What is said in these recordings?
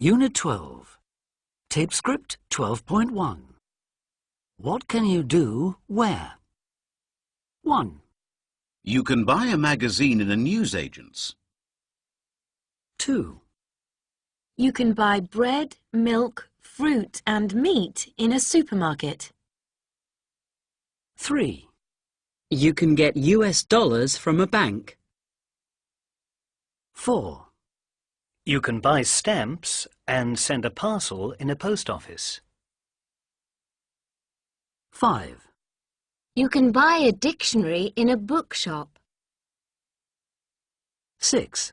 Unit 12. Typescript 12.1. What can you do where? 1, You can buy a magazine in a newsagent's. 2, You can buy bread, milk, fruit and meat in a supermarket. 3, You can get US dollars from a bank. 4, You can buy stamps and send a parcel in a post office. 5, You can buy a dictionary in a bookshop. 6,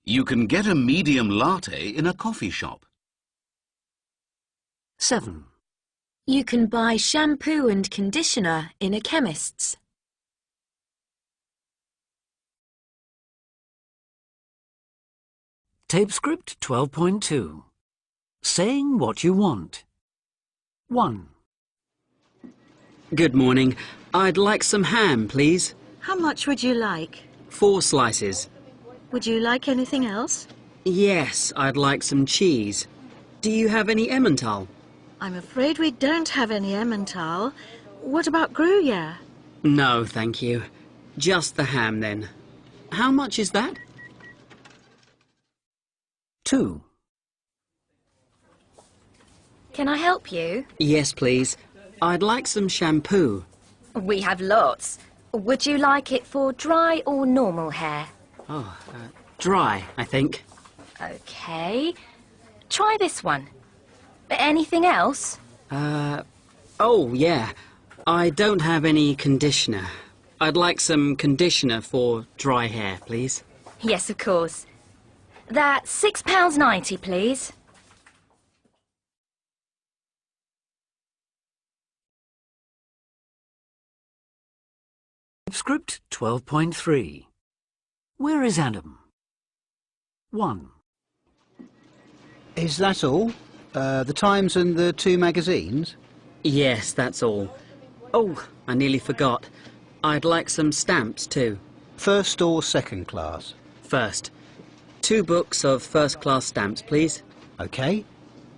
You can get a medium latte in a coffee shop. 7, You can buy shampoo and conditioner in a chemist's. Typescript 12.2. Saying what you want. 1, Good morning. I'd like some ham, please. How much would you like? 4 slices. Would you like anything else? Yes, I'd like some cheese. Do you have any Emmental? I'm afraid we don't have any Emmental. What about Gruyere? No, thank you. Just the ham, then. How much is that? 2, Can I help you? Yes, please. I'd like some shampoo. We have lots. Would you like it for dry or normal hair? Dry, I think. OK. Try this one. Anything else? Oh, yeah. I don't have any conditioner. I'd like some conditioner for dry hair, please. Yes, of course. That's £6.90, please. Typescript 12.3. Where is Adam? 1, Is that all? The Times and the 2 magazines? Yes, that's all. Oh, I nearly forgot. I'd like some stamps, too. First or second class? First. 2 books of first-class stamps, please. OK.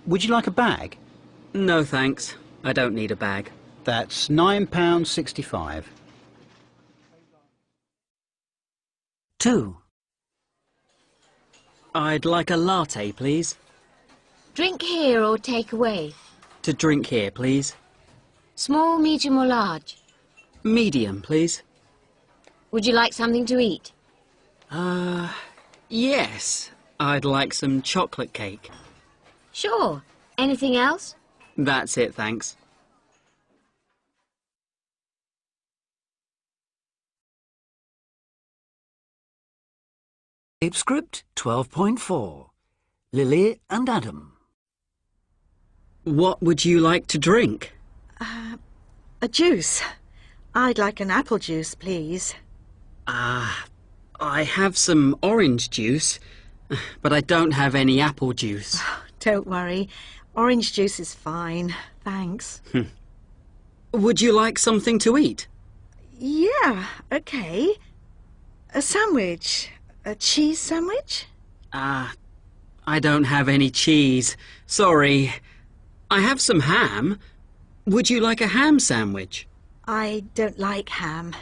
Would you like a bag? No, thanks. I don't need a bag. That's £9.65. 2, I'd like a latte, please. Drink here or take away? To drink here, please. Small, medium or large? Medium, please. Would you like something to eat? Yes. I'd like some chocolate cake. Sure. Anything else? That's it, thanks. Typescript 12.4. Lily and Adam. What would you like to drink? A juice. I'd like an apple juice, please. I have some orange juice, but I don't have any apple juice. Don't worry. Orange juice is fine. Thanks. Would you like something to eat? Yeah, OK. A sandwich. A cheese sandwich? I don't have any cheese. Sorry. I have some ham. Would you like a ham sandwich? I don't like ham.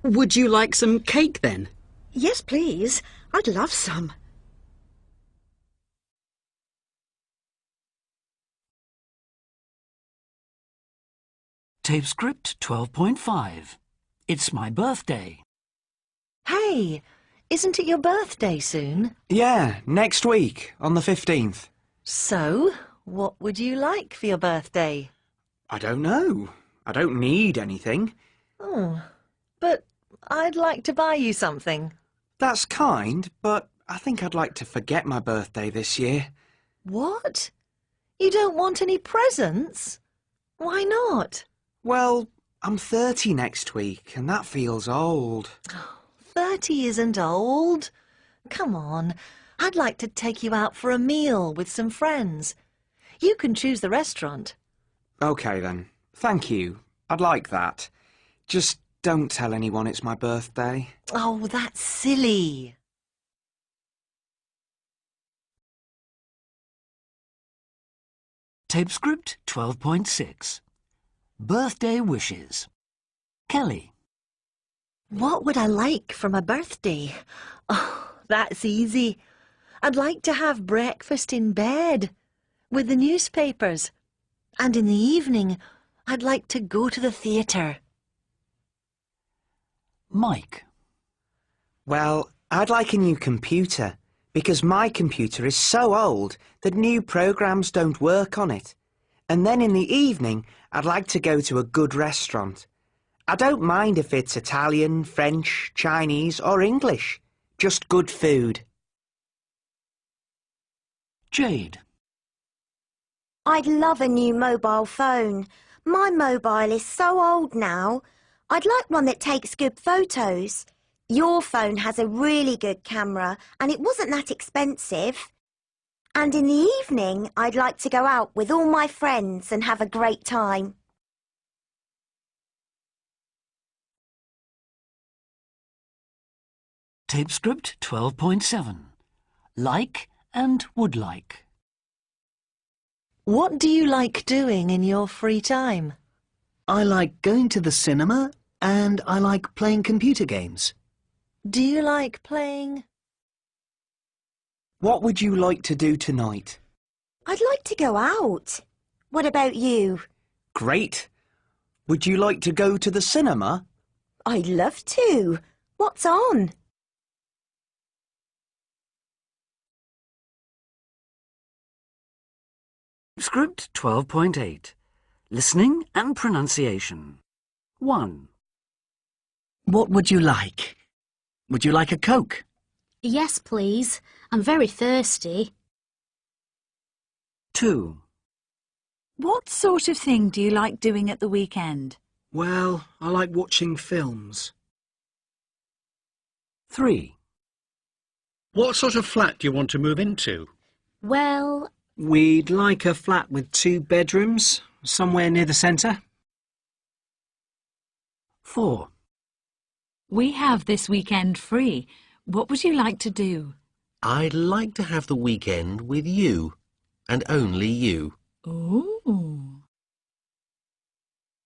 Would you like some cake then? Yes, please. I'd love some. Typescript 12.5. It's my birthday. Hey, isn't it your birthday soon? Yeah, next week, on the 15th. So, what would you like for your birthday? I don't know. I don't need anything. Oh, but I'd like to buy you something. That's kind, but I think I'd like to forget my birthday this year. What? You don't want any presents? Why not? Well, I'm 30 next week, and that feels old. 30 isn't old. Come on, I'd like to take you out for a meal with some friends. You can choose the restaurant. OK then, thank you. I'd like that. Just don't tell anyone it's my birthday. Oh, that's silly. Typescript 12.6. Birthday wishes. Kelly. What would I like for my birthday? Oh, that's easy. I'd like to have breakfast in bed with the newspapers. And in the evening, I'd like to go to the theatre. Mike. Well, I'd like a new computer, because my computer is so old that new programs don't work on it. And then in the evening, I'd like to go to a good restaurant. I don't mind if it's Italian, French, Chinese or English. Just good food. Jade. I'd love a new mobile phone. My mobile is so old now. I'd like one that takes good photos. Your phone has a really good camera and it wasn't that expensive. And in the evening, I'd like to go out with all my friends and have a great time. Typescript 12.7. Like and would like. What do you like doing in your free time? I like going to the cinema and I like playing computer games. Do you like playing? What would you like to do tonight? I'd like to go out. What about you? Great. Would you like to go to the cinema? I'd love to. What's on? Script 12.8. Listening and pronunciation. 1. What would you like? Would you like a Coke? Yes, please. I'm very thirsty. 2. What sort of thing do you like doing at the weekend? Well, I like watching films. 3. What sort of flat do you want to move into? Well, We'd like a flat with 2 bedrooms, somewhere near the centre. 4. We have this weekend free. What would you like to do? I'd like to have the weekend with you, and only you. Ooh.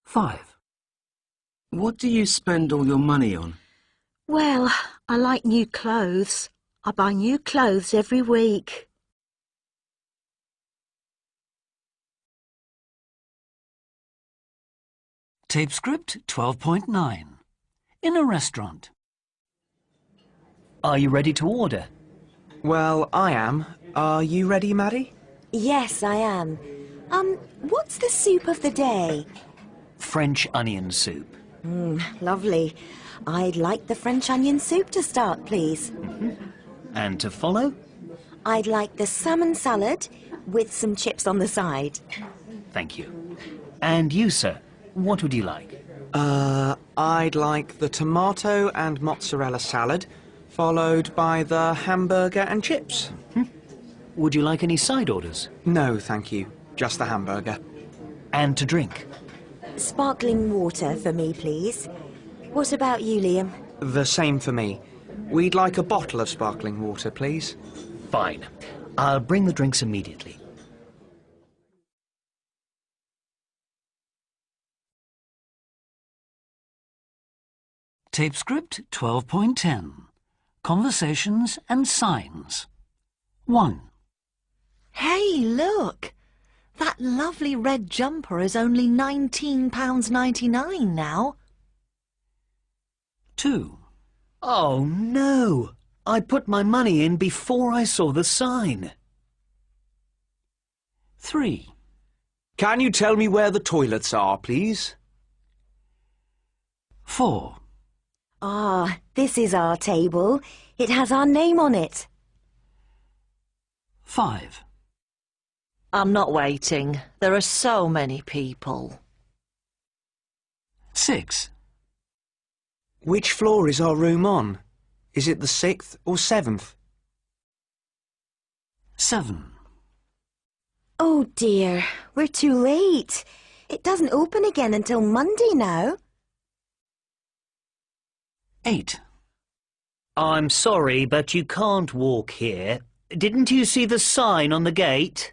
5. What do you spend all your money on? Well, I like new clothes. I buy new clothes every week. Typescript 12.9. In a restaurant. Are you ready to order? Well, I am. Are you ready, Maddie? Yes, I am. What's the soup of the day? French onion soup. Lovely. I'd like the French onion soup to start, please. And to follow? I'd like the salmon salad with some chips on the side. Thank you. And you, sir, what would you like? I'd like the tomato and mozzarella salad, followed by the hamburger and chips. Would you like any side orders? No, thank you. Just the hamburger. And to drink? Sparkling water for me, please. What about you, Liam? The same for me. We'd like a bottle of sparkling water, please. Fine. I'll bring the drinks immediately. Typescript 12.10. Conversations and signs. 1. Hey, look! That lovely red jumper is only £19.99 now. 2. Oh, no! I put my money in before I saw the sign. 3. Can you tell me where the toilets are, please? 4. Ah, this is our table. It has our name on it. 5. I'm not waiting. There are so many people. 6. Which floor is our room on? Is it the 6th or 7th? 7. Oh dear, we're too late. It doesn't open again until Monday now. 8. I'm sorry, but you can't walk here. Didn't you see the sign on the gate?